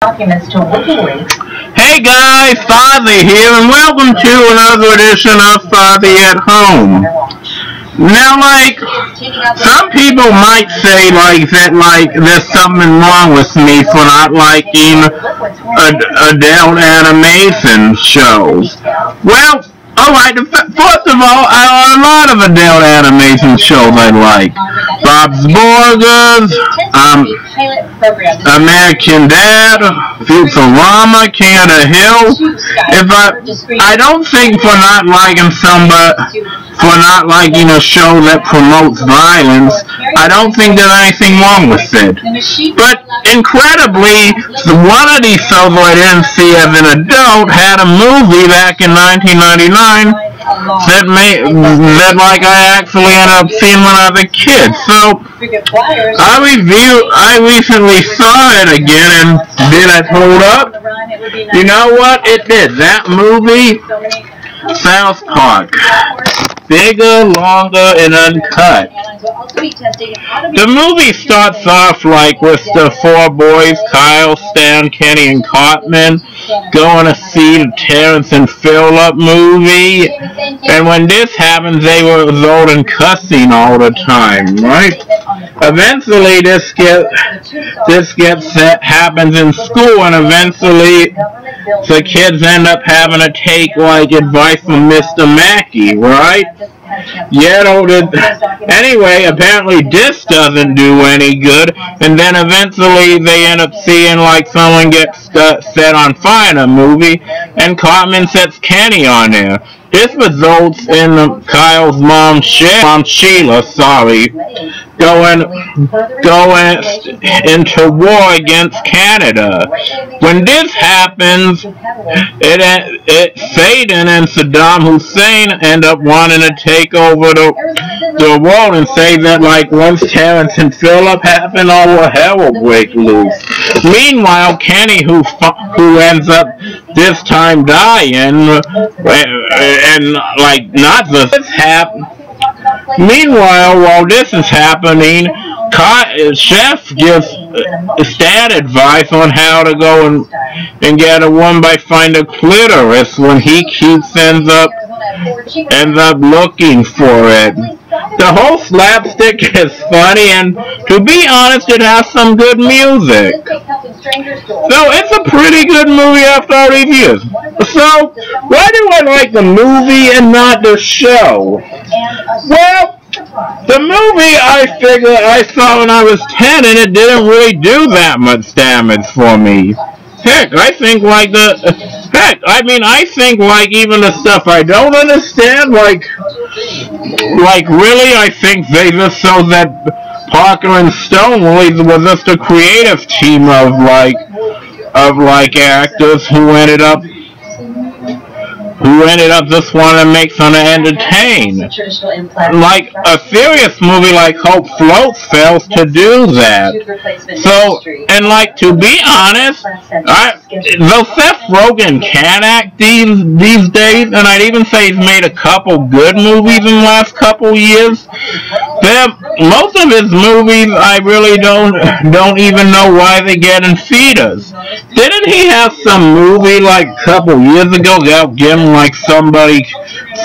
Documents to WikiLeaks. Hey guys, Fozzie here, and welcome to another edition of Fozzie at Home. Now, some people might say, that, there's something wrong with me for not liking adult animation shows. Well, alright, first of all, a lot of adult animation shows I like. Bob's Burgers, American Dad, Futurama, King of the Hill. I don't think for not liking a show that promotes violence, I don't think there's anything wrong with it. But incredibly, one of these shows I didn't see as an adult had a movie back in 1999 that I actually ended up seeing when I was a kid. So I recently saw it again, and did it hold up? You know what? It did. That movie, South Park. Bigger, longer, and uncut. The movie starts off with the four boys, Kyle, Stan, Kenny, and Cartman, going to see the Terrence and Phillip movie. And when this happens, they were old and cussing all the time, right? Eventually, this happens in school, and eventually the kids end up having to take advice from Mr. Mackey, right? Anyway, apparently this doesn't do any good, and then eventually they end up seeing someone get set on fire in a movie, and Cartman sets Kenny on there. This results in Kyle's mom, Sheila, going into war against Canada. When this happens, Satan and Saddam Hussein end up wanting to take over the world and say that once Terrence and Phillip happen, all hell will break loose. Meanwhile, Kenny, who ends up this time dying, and not just this happen. Meanwhile, while this is happening, Chef gives Stan advice on how to go and get a woman by finding a clitoris when he ends up looking for it. The whole slapstick is funny, and to be honest, it has some good music. So it's a pretty good movie after all these years. So why do I like the movie and not the show? Well, the movie I saw when I was 10, and it didn't really do that much damage for me. Heck, I think even the stuff I don't understand, really, I think they just so that Parker and Stone was just a creative team of actors who ended up just wanting to make something entertain. A serious movie like Hope Floats fails to do that. So, and to be honest, though Seth Rogen can act these days, and I'd even say he's made a couple good movies in the last couple years, most of his movies I really don't even know why they get in theaters. Didn't he have some movie a couple years ago that gave him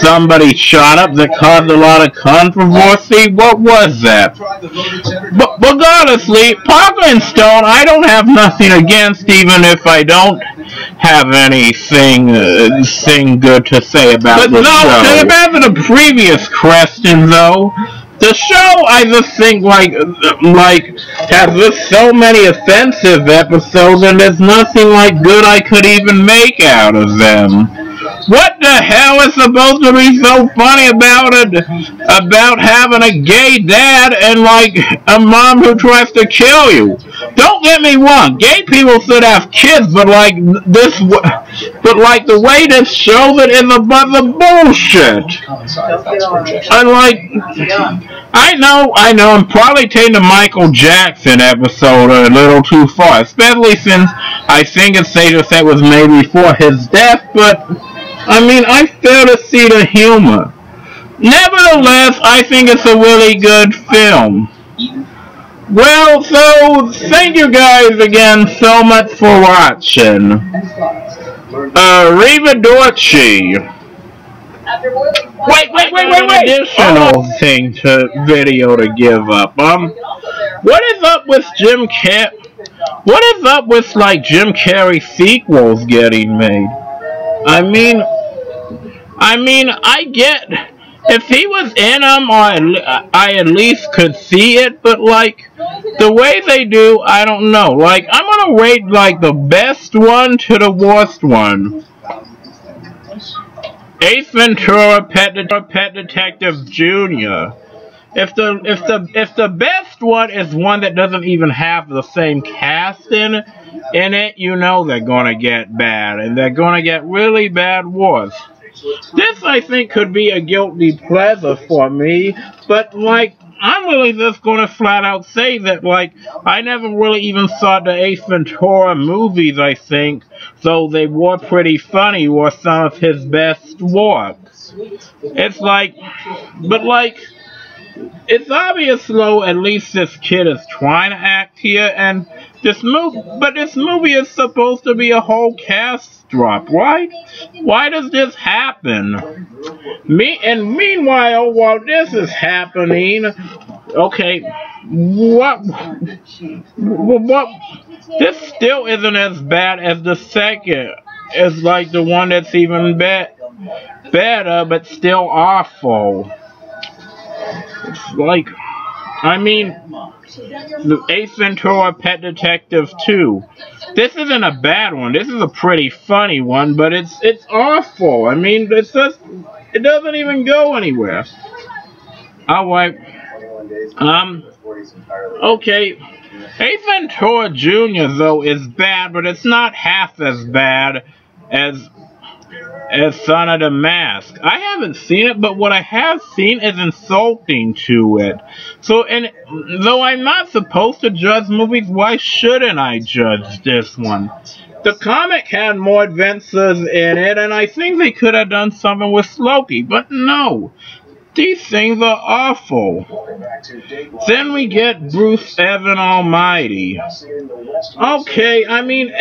somebody shot up that caused a lot of controversy? What was that? But regardlessly, Parker and Stone, I don't have nothing against, even if I don't have anything good to say about the show. But back to the previous question, though. The show, I just think, has just so many offensive episodes, and there's nothing good I could even make out of them. What the hell is supposed to be so funny about having a gay dad and a mom who tries to kill you? Don't get me wrong, gay people should have kids, but the way this shows it is a bunch of bullshit. I know, I'm probably taking the Michael Jackson episode a little too far, especially since I think it's safe to say it was made before his death, but I fail to see the humor. Nevertheless, I think it's a really good film. Well, so thank you guys again so much for watching. Arrivederci. Wait. Additional thing to video to give up. What is up with Jim Carrey? What is up with like Jim Carrey sequels getting made? I mean, I get if he was in them, I at least could see it. But like the way they do, I don't know. Like I'm gonna rate like the best one to the worst one. Ace Ventura, Pet Detective Jr. If the best one is one that doesn't even have the same cast in it, you know they're gonna get bad, and they're gonna get really bad worse. This I think could be a guilty pleasure for me, but like I'm really just gonna flat out say that like I never really even saw the Ace Ventura movies, I think, though they were pretty funny, were some of his best work. It's like, but like, it's obvious though at least this kid is trying to act here, and this movie is supposed to be a whole cast drop, right? Why does this happen? Meanwhile, while this is happening, okay, what, this still isn't as bad as the second. It's like the one that's even better, but still awful. It's like, I mean, the Ace Ventura Pet Detective 2. This isn't a bad one. This is a pretty funny one, but it's awful. I mean, it doesn't even go anywhere. Alright. Okay. Ace Ventura Jr. though is bad, but it's not half as bad as Son of the Mask. I haven't seen it, but what I have seen is insulting to it. So, and though I'm not supposed to judge movies, why shouldn't I judge this one? The comic had more adventures in it, and I think they could have done something with Loki, but no. These things are awful. Then we get Bruce Evan Almighty. Okay, I mean,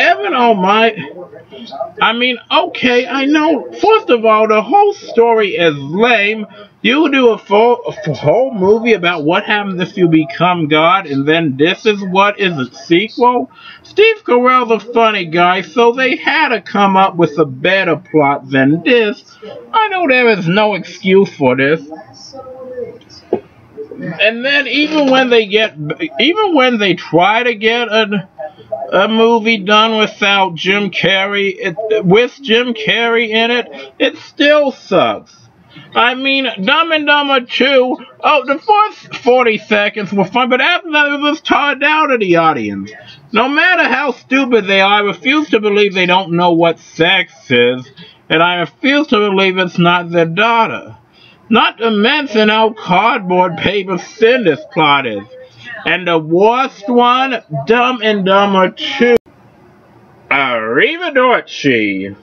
okay, I know. First of all, the whole story is lame. You do a whole movie about what happens if you become God, and then this is what is a sequel? Steve Carell's a funny guy, so they had to come up with a better plot than this. I know there is no excuse for this. And then even when they try to get a movie done without Jim Carrey, with Jim Carrey in it, it still sucks. I mean, Dumb and Dumber 2, the first 40 seconds were fun, but after that it was tired down to the audience. No matter how stupid they are, I refuse to believe they don't know what sex is, and I refuse to believe it's not their daughter. Not to mention how cardboard paper thin this plot is. And the worst one, Dumb and Dumber 2. Arrivederci.